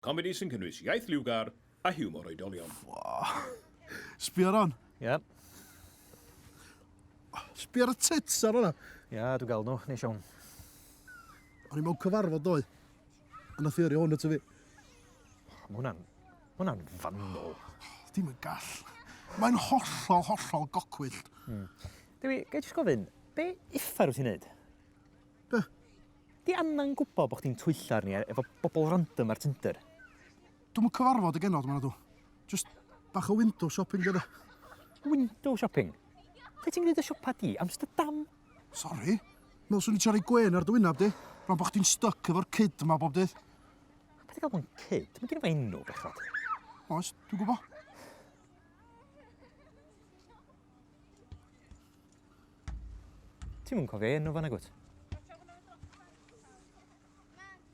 Comedi sy'n cynnwys iaith liwgar a hiwmor oedolion. Sbio ar hon. Ie. Sbio ar y tits ar hwnna. Ie, dwi'n gael nhw, neis iawn. O'n i mewn cyfarfod doi. A nath i yrru hwn ato fi. Ma' hwnna'n fannol. Dim yn gall. Mae'n hollol gocwyllt. Dewi, gai jyst gofyn, be uffar wyt ti'n neud? Be? Di Anna'n gwybod bod chdi'n twyllo arni efo bobl random ar Tinder? Dwi'n yn cyfarfod y genod, ma'n adw. Just bach o window shopping gyda. Window shopping? Lle ti'n gwneud y siopa di? Amsterdam? Sorry. Mel swn i tiari gwen ar dy wynab di. Rhan bod chdi'n stuck efo'r kid yma bob dydd. Pa di gael bod yn kid? Mae gen i fo enw, bechod. Oes, dwi'n gwybod. Ti'n mwyn cofio enw fan agwt?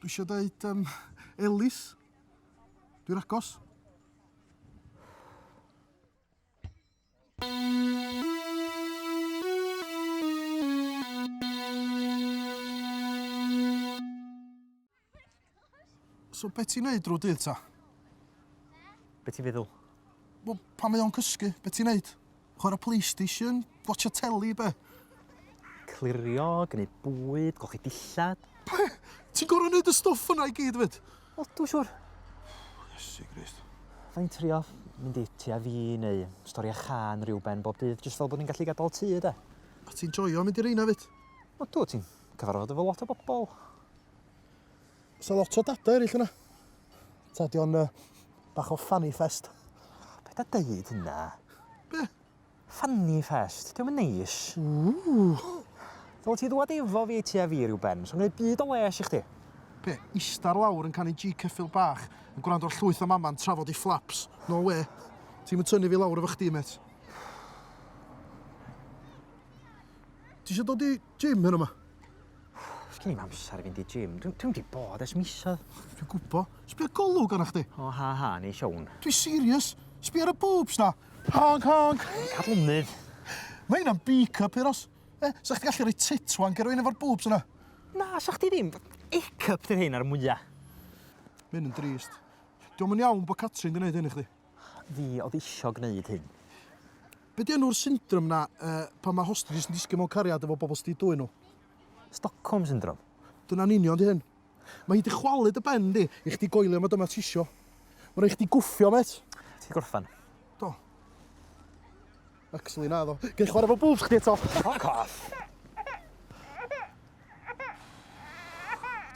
Dwi eisiau dweud Elis. Dwi'n agos. So be ti'n neud drwy dydd ta? Be ti'n feddwl? Wel, pan mae o'n cysgu, be ti'n neud? Chwarae PlayStation, watcha teli, be? Clirio, gwneud bwyd, golchi dillad. Be? Ti'n gorau neud y stwff yna i gyd, fyd? O, dwi'n siwr. Iesu Grist. Fain trio mynd i ti a fi neu stori a chan rhywben bob dydd, jyst fel bod ni'n gallu gadael tŷ, yda. A ti'n joio mynd i reina, fyd? O, ti'n cyfarfod efo lot o bobl. Sa lot o dada eraill yna. Ta di o'n bach o fanny fest. Be da deud hynna? Be? Fanny fest, diolch yn neis. Fel ti ddwad efo fi ti a fi rhywben, so gwneud byd o les i chdi. Be? Istar lawr yn canu G ceffil bach yn gwrando o'r llwyth o mama'n trafod i flaps. No way. Ti'n mynd tynnu fi lawr efo chdi, met. Ti eisiau dod i gym hyn yma? Sgyn i'n amser i fynd i gym. Dwi'n wedi bod ers misoedd. Dwi'n gwybod. Sbio golwg arna chdi. O, ha, neis iawn. Dwi'n serious. Sbio ar y boobs na. Honk. Cadlonydd. Mae hynna'n B-cup, Eros. Sa chdi gallu rhoi titwan ger rwy'n efo'r boobs yna? Na, sa chdi ddim. A-cup dy'r hyn ar y mwyaf. Mae hyn yn drist. Diolch yn iawn bod Catrin di wneud hyn i chdi. Fi oedd isio gwneud hyn. Be di enw'r syndrom na pan mae hostages yn disgyn mewn cariad efo bobl sydd dwy nhw? Stockholm syndrome. Dyna'n union di hyn. Mae hi di chwalu dy ben di i chdi goelio ma dyma tisio. Mae rhaid chdi gwffio, met. Ti gorffan? Do. Actually na, ddo. Gei chwarae fo boobs chdi eto. Fuck off!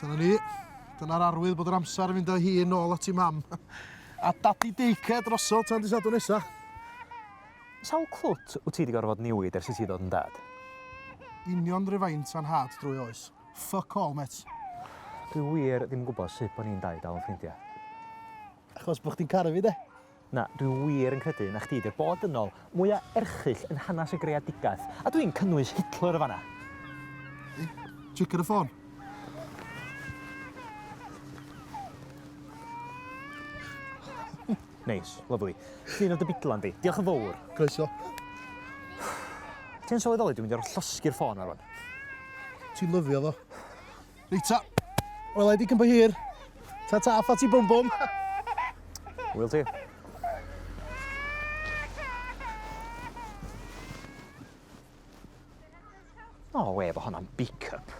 Dyna ni. Dyna'r arwydd bod yr amser yn fynd â hi nôl at i mam. A daddy daycare drosodd tan disadw nesa. Sawl clwt wyt ti wedi gorfod newid ers i ti ddod yn dad? Union refaint a'n had drwy oes. Fuck all, met. Dwi wir ddim yn gwybod sut bod ni'n dau dal yn ffrindiau. Achos bod chdi'n caru fi, de? Na, dwi wir yn credu na chdi di'r bod dynol mwyaf erchyll yn hanes y greadigaeth. A dwi'n cynnwys Hitler y fanna. Checker y ffôn. Neis, lyfli. Llun o dy bidlan di. Diolch yn fawr. Croeso. Ti'n sylweddoli dwi'n mynd i'r llosgi'r ffôn ar hwn. Ti'n lyfio ddo. Rita. Wel, i di cympa hir. Ta-ta, ffat i bwm-bwm. Wyl ti? O, we, bo hwnna'n B-cup.